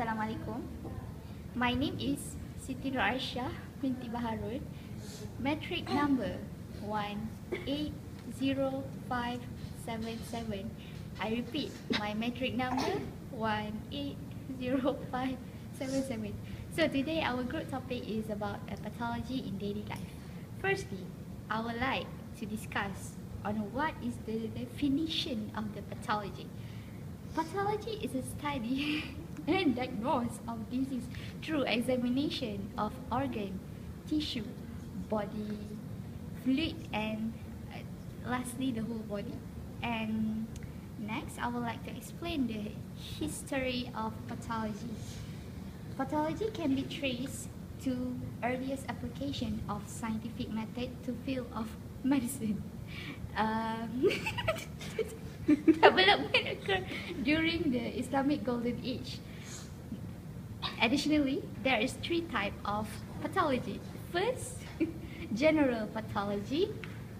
Assalamualaikum. My name is Siti Nur Aisyah binti Baharul. Metric number 180577. I repeat, my metric number 180577. So today our group topic is about pathology in daily life. Firstly, I would like to discuss on what is the definition of the pathology. Pathology is a study and diagnosis of disease through examination of organ, tissue, body, fluid, and lastly the whole body. And next, I would like to explain the history of pathology. Pathology can be traced to earliest application of scientific method to field of medicine. Development occurred during the Islamic Golden Age. Additionally, there is three types of pathology. First, general pathology.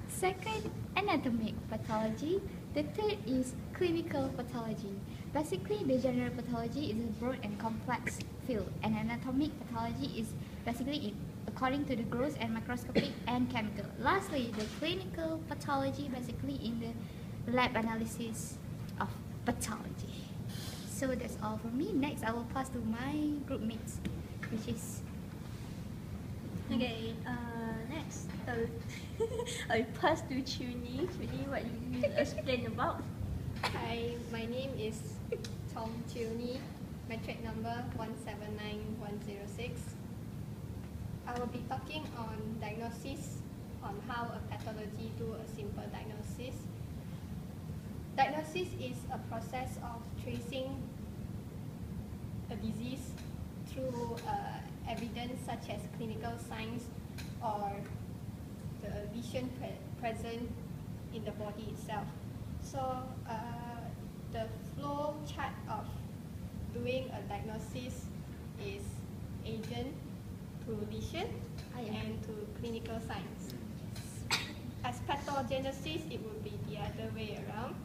Second, anatomic pathology. The third is clinical pathology. Basically, the general pathology is a broad and complex field, and anatomic pathology is basically according to the gross and microscopic and chemical. Lastly, the clinical pathology basically in the lab analysis of pathology. So that's all from me. Next, I will pass to my group mates, which is okay. Next, I'll pass to Chuni. Chuni, what you will explain about? Hi, my name is Tom Chuni, metric number 179106. I will be talking on diagnosis, on how a pathology do a simple diagnosis. Diagnosis is a process of tracing a disease through evidence such as clinical signs or the lesion present in the body itself. So the flow chart of doing a diagnosis is agent to lesion and to clinical signs. As pathogenesis, it would be the other way around.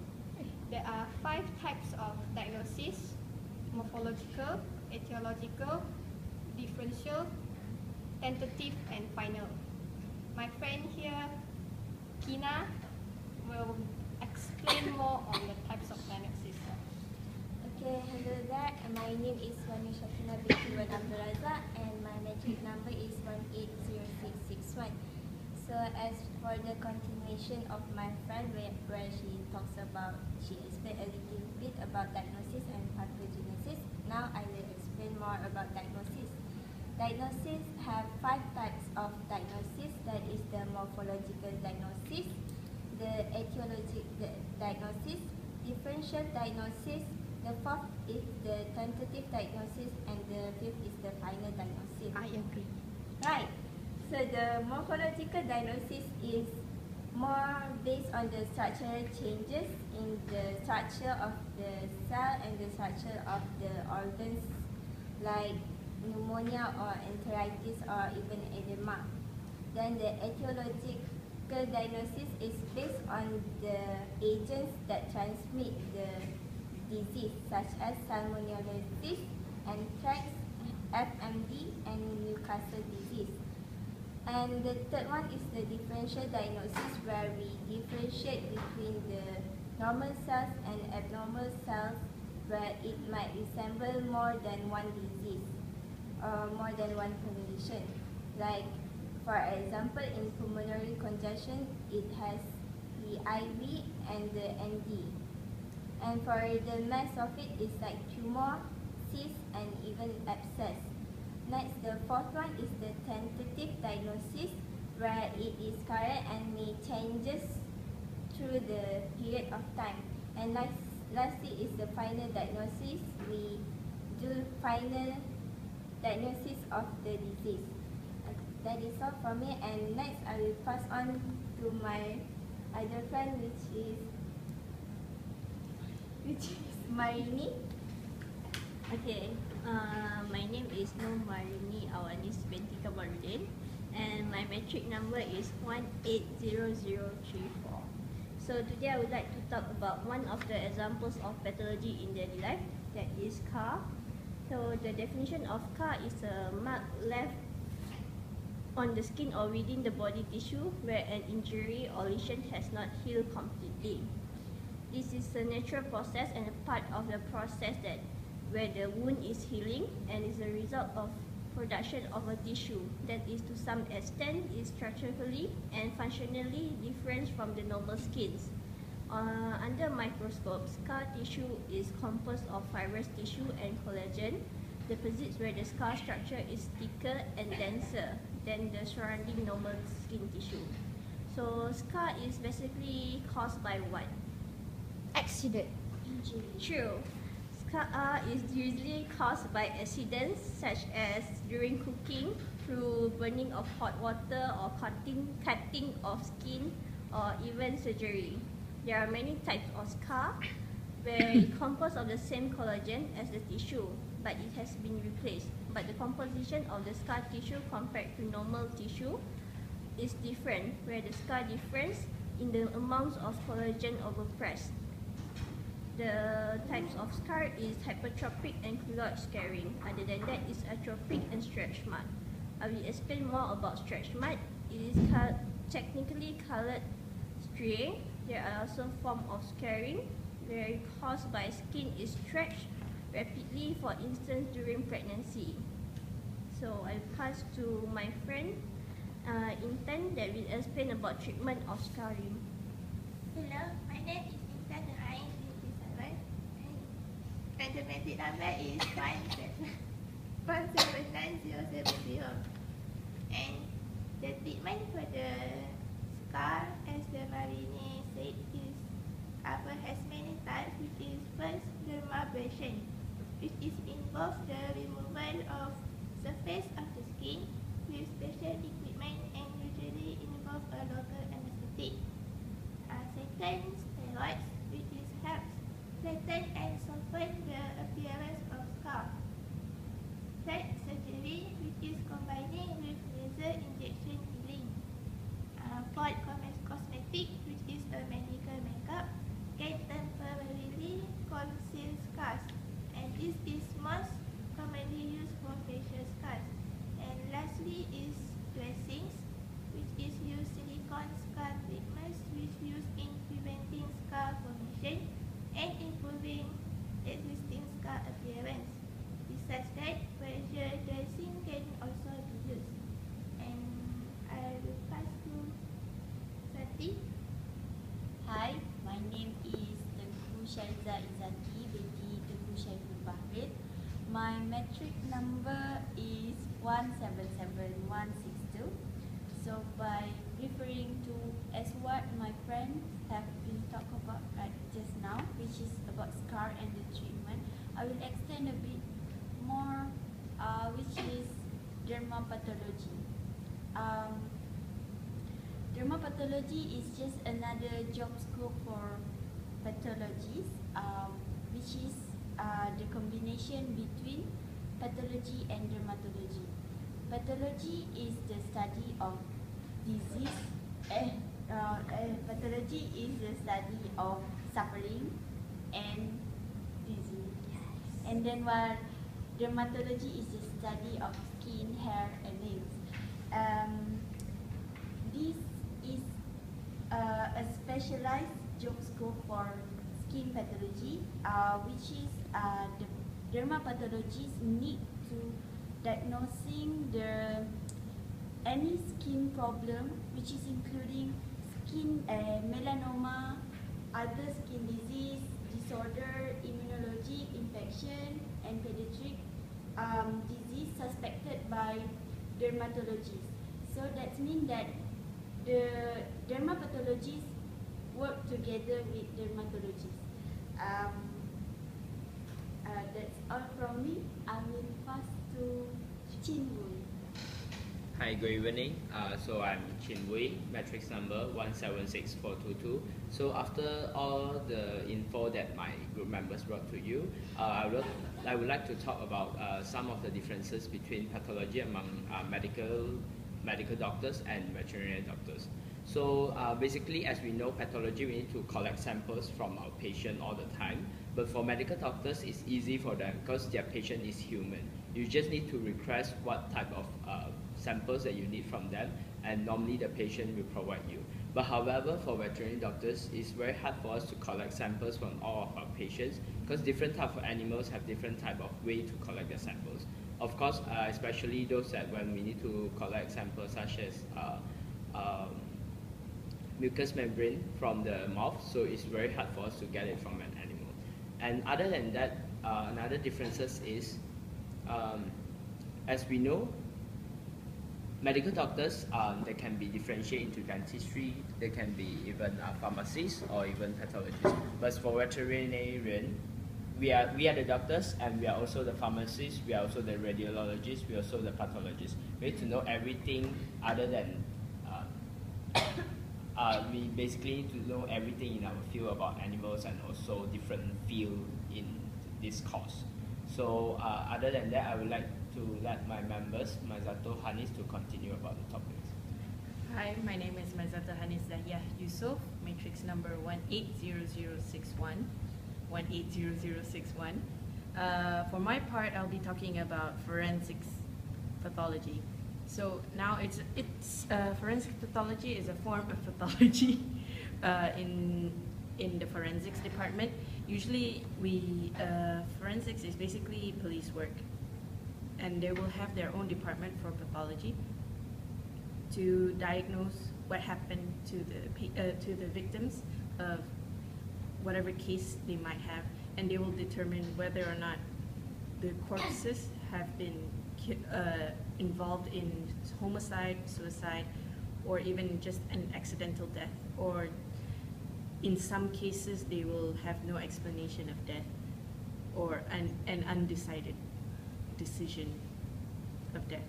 There are 5 types of diagnosis: morphological, etiological, differential, tentative, and final. My friend here, Kina, will explain more on the types of diagnosis. Okay, hello there. My name is Wani Shafina binti Wan Abdul Razak and my metric number is 180661. So as for the continuation of my friend where she talks about, she explained a little bit about diagnosis and pathogenesis. Now I will explain more about diagnosis. Diagnosis have 5 types of diagnosis. That is the morphological diagnosis, the etiologic diagnosis, differential diagnosis, the 4th is the tentative diagnosis, and the 5th is the final diagnosis. I agree. Right. So the morphological diagnosis is more based on the structural changes in the structure of the cell and the structure of the organs like pneumonia or enteritis or even edema. Then the etiological diagnosis is based on the agents that transmit the disease such as salmonellosis, anthrax, FMD, and Newcastle disease. And the third one is the differential diagnosis, where we differentiate between the normal cells and abnormal cells, where it might resemble more than one disease or more than one condition. Like for example, in pulmonary congestion, it has the IV and the ND. And for the mass of it is like tumor, cyst, and even abscess. Next, the 4th one is the tentative diagnosis, where it is current and may changes through the period of time. And lastly is the final diagnosis. We do final diagnosis of the disease. That is all for me, and next I will pass on to my other friend, which is Marini. Okay, my name is Nur Marini Awanis binti Kamarudin, and my metric number is 180034. So today I would like to talk about one of the examples of pathology in daily life, that is car. So the definition of scar is a mark left on the skin or within the body tissue where an injury or lesion has not healed completely. This is a natural process and a part of the process that where the wound is healing and is a result of production of a tissue that is to some extent is structurally and functionally different from the normal skins. Under microscope, scar tissue is composed of fibrous tissue and collagen, deposits where the scar structure is thicker and denser than the surrounding normal skin tissue. So scar is basically caused by what? Accident. Injury. True. Scar is usually caused by accidents such as during cooking, through burning of hot water or cutting of skin or even surgery. There are many types of scar where it composed of the same collagen as the tissue, but it has been replaced. But the composition of the scar tissue compared to normal tissue is different, where the scar differs in the amounts of collagen overpressed. The types of scar is hypertrophic and keloid scarring. Other than that is atrophic and stretch mark. I will explain more about stretch mark. It is technically colored striae. There are also forms of scarring where caused by skin is stretched rapidly, for instance during pregnancy. So I pass to my friend Intan that will explain about treatment of scarring. Hello, my name is Intan Nurain and the medic number is 179070. And the treatment for the scar, as the Marini said, has many types, which is first dermabrasion, which is involves the removal of surface of the skin with special equipment and usually involve a local anesthetic. Second, steroids, which is helps flatten and soften the appearance of scar. Third, surgery, which is combining with laser injection healing. Fourth, cosmetic, which is a medical makeup, can temporarily conceal scars, and this is most commonly used for facial scars. And lastly is dressings, which is use silicone scar treatments, which used in preventing scar formation and improving existing scar appearance. Besides that, pressure dressing can also be used. And I will pass to Sati. Hi, my name is Tengku Syariza Izzati binti Tengku Syaiful Bahrain. My metric number is 177162. So by referring to as what my friends have been talking about just now, which is about scar and the treatment, I will extend a bit more, which is dermapathology. Dermapathology is just another job scope for pathologists, which is the combination between pathology and dermatology. Pathology is the study of disease. Pathology is the study of suffering and disease. And then while dermatology is the study of skin, hair, and nails. This is a specialized job scope for skin pathology, which is the dermatopathologists need to diagnosing any skin problem, which is including skin melanoma, other skin disease, disorder, immunology, infection, and pediatric disease suspected by dermatologists. So that means that the dermatopathologists work together with dermatologists. That's all from me. I will pass to Chin Wei. Hi, good evening. So I'm Chin Wei, matrix number 176422. So after all the info that my group members brought to you, I would like to talk about some of the differences between pathology among medical doctors and veterinary doctors. So basically, as we know, pathology, we need to collect samples from our patient all the time. But for medical doctors, it's easy for them because their patient is human. You just need to request what type of samples that you need from them, and normally the patient will provide you. But however, for veterinary doctors, it's very hard for us to collect samples from all of our patients because different type of animals have different type of way to collect the samples. Of course, especially those that when we need to collect samples such as mucous membrane from the mouth, so it's very hard for us to get it from an animal. And other than that, another differences is, as we know, medical doctors, they can be differentiated into dentistry, they can be even pharmacists or even pathologists. But for veterinarian, we are the doctors, and we are also the pharmacists, we are also the radiologists, we are also the pathologists. We need to know everything other than, we basically need to know everything in our field about animals and also different field in this course. So other than that, I would like to let my members, Mazato Hanis, to continue about the topics. Hi, my name is Mazato Hanis Zahia Yusuf, matrix number 180061. 180061. For my part, I'll be talking about forensics pathology. So now it's forensic pathology is a form of pathology in the forensics department. Usually, forensics is basically police work, and they will have their own department for pathology to diagnose what happened to the victims of whatever case they might have, and they will determine whether or not the corpses have been involved in homicide, suicide, or even just an accidental death, or in some cases they will have no explanation of death or an undecided decision of death.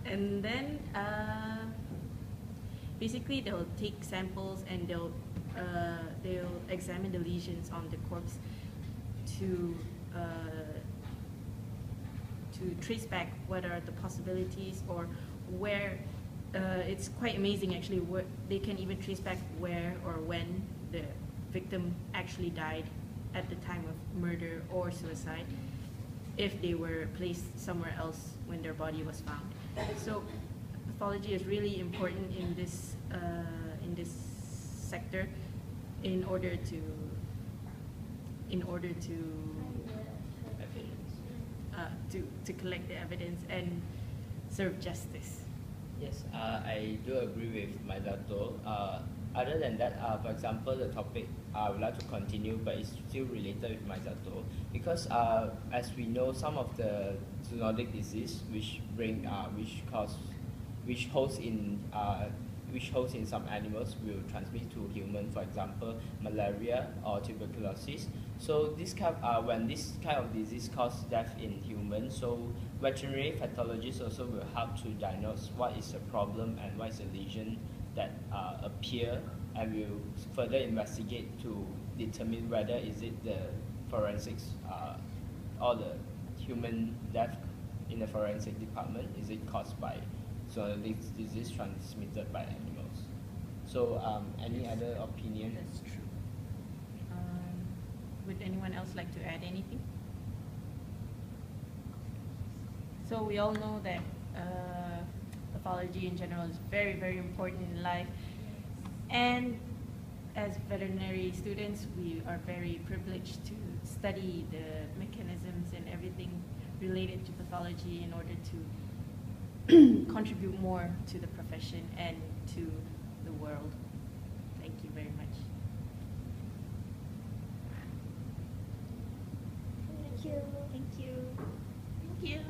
And then basically they'll take samples and they'll examine the lesions on the corpse to trace back what are the possibilities, or where it's quite amazing actually, what they can even trace back where or when the victim actually died at the time of murder or suicide, if they were placed somewhere else when their body was found. So pathology is really important in this sector in order to collect the evidence and serve justice. Yes, I do agree with Mazato. Other than that, for example, the topic I would like to continue, but it's still related with Mazato, because as we know, some of the zoonotic disease which host in some animals will transmit to human, for example, malaria or tuberculosis. So this when this kind of disease causes death in humans, so veterinary pathologists also will help to diagnose what is the problem and what is the lesion that appear, and will further investigate to determine whether is it the forensics or the human death in the forensic department, is it caused by zoonotic disease transmitted by animals. So any other opinion? That's true. Would anyone else like to add anything? So we all know that pathology in general is very, very important in life. And as veterinary students, we are very privileged to study the mechanisms and everything related to pathology in order to contribute more to the profession and to the world. Thank you very much. Thank you. Thank you.